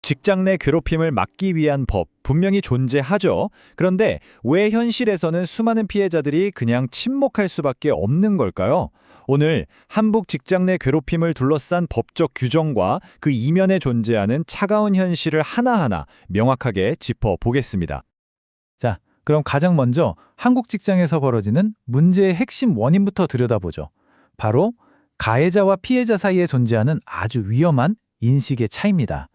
직장 내 괴롭힘을 막기 위한 법 분명히 존재하죠. 그런데 왜 현실에서는 수많은 피해자들이 그냥 침묵할 수밖에 없는 걸까요? 오늘 한국 직장 내 괴롭힘을 둘러싼 법적 규정과 그 이면에 존재하는 차가운 현실을 하나하나 명확하게 짚어보겠습니다. 자, 그럼 가장 먼저 한국 직장에서 벌어지는 문제의 핵심 원인부터 들여다보죠. 바로 가해자와 피해자 사이에 존재하는 아주 위험한 인식의 차이입니다.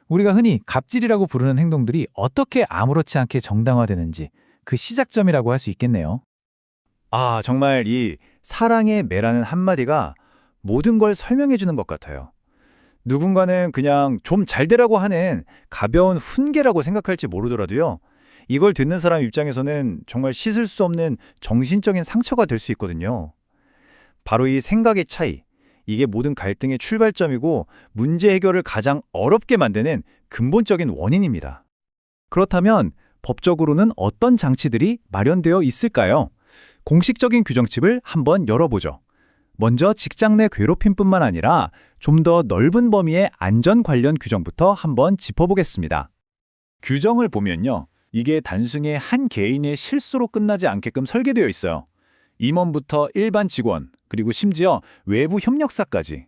우리가 흔히 갑질이라고 부르는 행동들이 어떻게 아무렇지 않게 정당화되는지 그 시작점이라고 할 수 있겠네요. 정말 이 사랑의 매라는 한마디가 모든 걸 설명해 주는 것 같아요. 누군가는 그냥 좀 잘 되라고 하는 가벼운 훈계라고 생각할지 모르더라도요. 이걸 듣는 사람 입장에서는 정말 씻을 수 없는 정신적인 상처가 될 수 있거든요. 바로 이 생각의 차이, 이게 모든 갈등의 출발점이고 문제 해결을 가장 어렵게 만드는 근본적인 원인입니다. 그렇다면 법적으로는 어떤 장치들이 마련되어 있을까요? 공식적인 규정집을 한번 열어보죠. 먼저 직장 내 괴롭힘뿐만 아니라 좀 더 넓은 범위의 안전 관련 규정부터 한번 짚어보겠습니다. 규정을 보면요. 이게 단순히 한 개인의 실수로 끝나지 않게끔 설계되어 있어요. 임원부터 일반 직원, 그리고 심지어 외부 협력사까지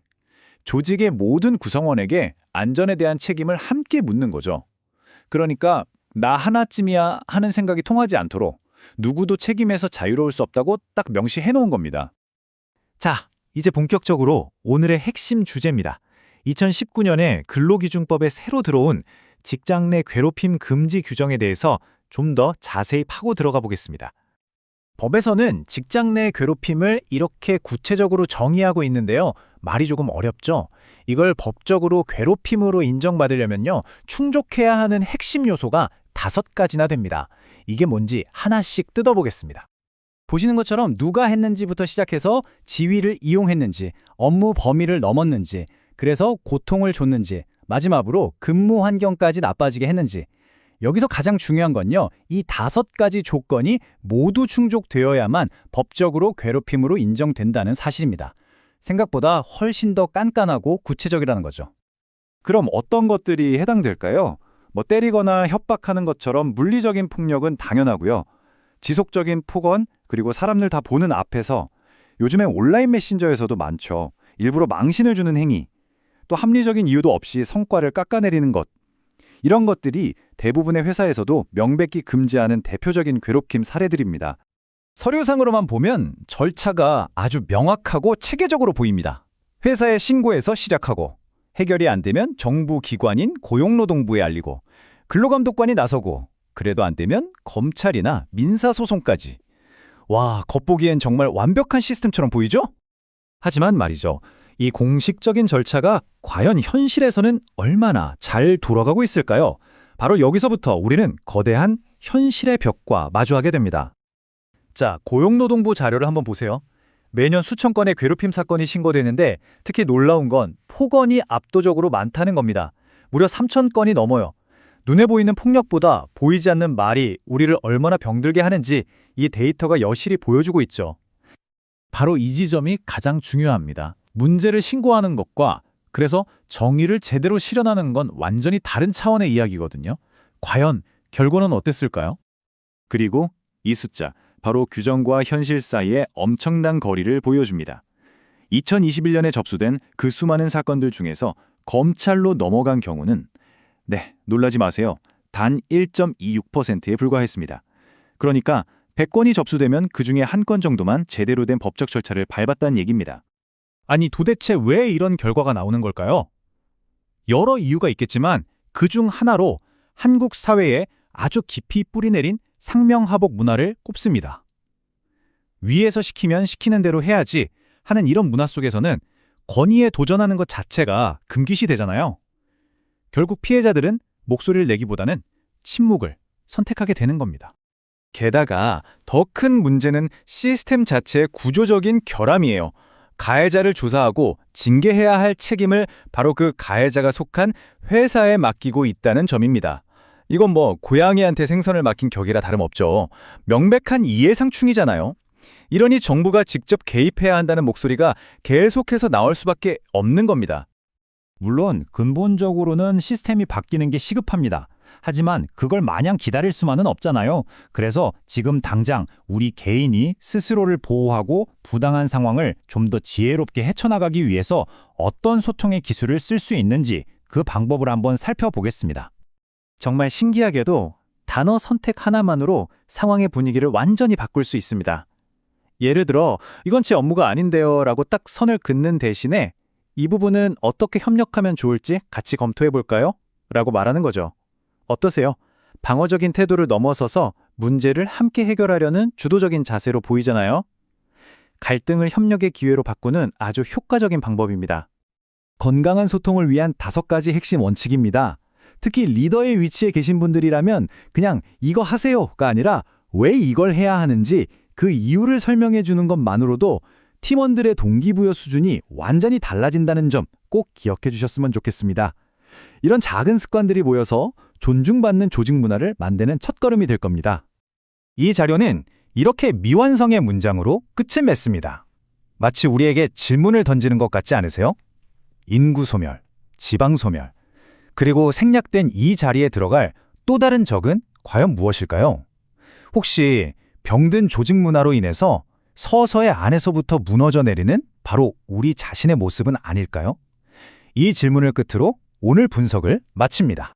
조직의 모든 구성원에게 안전에 대한 책임을 함께 묻는 거죠. 그러니까 나 하나쯤이야 하는 생각이 통하지 않도록 누구도 책임에서 자유로울 수 없다고 딱 명시해 놓은 겁니다. 자, 이제 본격적으로 오늘의 핵심 주제입니다. 2019년에 근로기준법에 새로 들어온 직장 내 괴롭힘 금지 규정에 대해서 좀 더 자세히 파고 들어가 보겠습니다. 법에서는 직장 내 괴롭힘을 이렇게 구체적으로 정의하고 있는데요. 말이 조금 어렵죠? 이걸 법적으로 괴롭힘으로 인정받으려면요. 충족해야 하는 핵심 요소가 5가지나 됩니다. 이게 뭔지 하나씩 뜯어보겠습니다. 보시는 것처럼 누가 했는지부터 시작해서 지위를 이용했는지, 업무 범위를 넘었는지, 그래서 고통을 줬는지, 마지막으로 근무 환경까지 나빠지게 했는지, 여기서 가장 중요한 건요. 이 5가지 조건이 모두 충족되어야만 법적으로 괴롭힘으로 인정된다는 사실입니다. 생각보다 훨씬 더 깐깐하고 구체적이라는 거죠. 그럼 어떤 것들이 해당될까요? 때리거나 협박하는 것처럼 물리적인 폭력은 당연하고요. 지속적인 폭언, 그리고 사람들 다 보는 앞에서 요즘에 온라인 메신저에서도 많죠. 일부러 망신을 주는 행위, 또 합리적인 이유도 없이 성과를 깎아내리는 것. 이런 것들이 대부분의 회사에서도 명백히 금지하는 대표적인 괴롭힘 사례들입니다. 서류상으로만 보면 절차가 아주 명확하고 체계적으로 보입니다. 회사에 신고해서 시작하고 해결이 안 되면 정부 기관인 고용노동부에 알리고 근로감독관이 나서고 그래도 안 되면 검찰이나 민사소송까지. 와, 겉보기엔 정말 완벽한 시스템처럼 보이죠? 하지만 말이죠. 이 공식적인 절차가 과연 현실에서는 얼마나 잘 돌아가고 있을까요? 바로 여기서부터 우리는 거대한 현실의 벽과 마주하게 됩니다. 자, 고용노동부 자료를 한번 보세요. 매년 수천 건의 괴롭힘 사건이 신고되는데 특히 놀라운 건 폭언이 압도적으로 많다는 겁니다. 무려 3,000건이 넘어요. 눈에 보이는 폭력보다 보이지 않는 말이 우리를 얼마나 병들게 하는지 이 데이터가 여실히 보여주고 있죠. 바로 이 지점이 가장 중요합니다. 문제를 신고하는 것과 그래서 정의를 제대로 실현하는 건 완전히 다른 차원의 이야기거든요. 과연 결과는 어땠을까요? 그리고 이 숫자, 바로 규정과 현실 사이의 엄청난 거리를 보여줍니다. 2021년에 접수된 그 수많은 사건들 중에서 검찰로 넘어간 경우는 놀라지 마세요. 단 1.26%에 불과했습니다. 그러니까 100건이 접수되면 그중에 한 건 정도만 제대로 된 법적 절차를 밟았다는 얘기입니다. 아니 도대체 왜 이런 결과가 나오는 걸까요? 여러 이유가 있겠지만 그중 하나로 한국 사회에 아주 깊이 뿌리내린 상명하복 문화를 꼽습니다. 위에서 시키면 시키는 대로 해야지 하는 이런 문화 속에서는 권위에 도전하는 것 자체가 금기시 되잖아요. 결국 피해자들은 목소리를 내기보다는 침묵을 선택하게 되는 겁니다. 게다가 더 큰 문제는 시스템 자체의 구조적인 결함이에요. 가해자를 조사하고 징계해야 할 책임을 바로 그 가해자가 속한 회사에 맡기고 있다는 점입니다. 이건 고양이한테 생선을 맡긴 격이라 다름없죠. 명백한 이해상충이잖아요. 이러니 정부가 직접 개입해야 한다는 목소리가 계속해서 나올 수밖에 없는 겁니다. 물론 근본적으로는 시스템이 바뀌는 게 시급합니다. 하지만 그걸 마냥 기다릴 수만은 없잖아요. 그래서 지금 당장 우리 개인이 스스로를 보호하고 부당한 상황을 좀 더 지혜롭게 헤쳐나가기 위해서 어떤 소통의 기술을 쓸 수 있는지 그 방법을 한번 살펴보겠습니다. 정말 신기하게도 단어 선택 하나만으로 상황의 분위기를 완전히 바꿀 수 있습니다. 예를 들어 이건 제 업무가 아닌데요 라고 딱 선을 긋는 대신에 이 부분은 어떻게 협력하면 좋을지 같이 검토해 볼까요? 라고 말하는 거죠. 어떠세요? 방어적인 태도를 넘어서서 문제를 함께 해결하려는 주도적인 자세로 보이잖아요. 갈등을 협력의 기회로 바꾸는 아주 효과적인 방법입니다. 건강한 소통을 위한 5가지 핵심 원칙입니다. 특히 리더의 위치에 계신 분들이라면 그냥 이거 하세요가 아니라 왜 이걸 해야 하는지 그 이유를 설명해 주는 것만으로도 팀원들의 동기부여 수준이 완전히 달라진다는 점 꼭 기억해 주셨으면 좋겠습니다. 이런 작은 습관들이 모여서 존중받는 조직 문화를 만드는 첫걸음이 될 겁니다. 이 자료는 이렇게 미완성의 문장으로 끝을 맺습니다. 마치 우리에게 질문을 던지는 것 같지 않으세요? 인구 소멸, 지방 소멸, 그리고 생략된 이 자리에 들어갈 또 다른 적은 과연 무엇일까요? 혹시 병든 조직 문화로 인해서 서서히 안에서부터 무너져 내리는 바로 우리 자신의 모습은 아닐까요? 이 질문을 끝으로 오늘 분석을 마칩니다.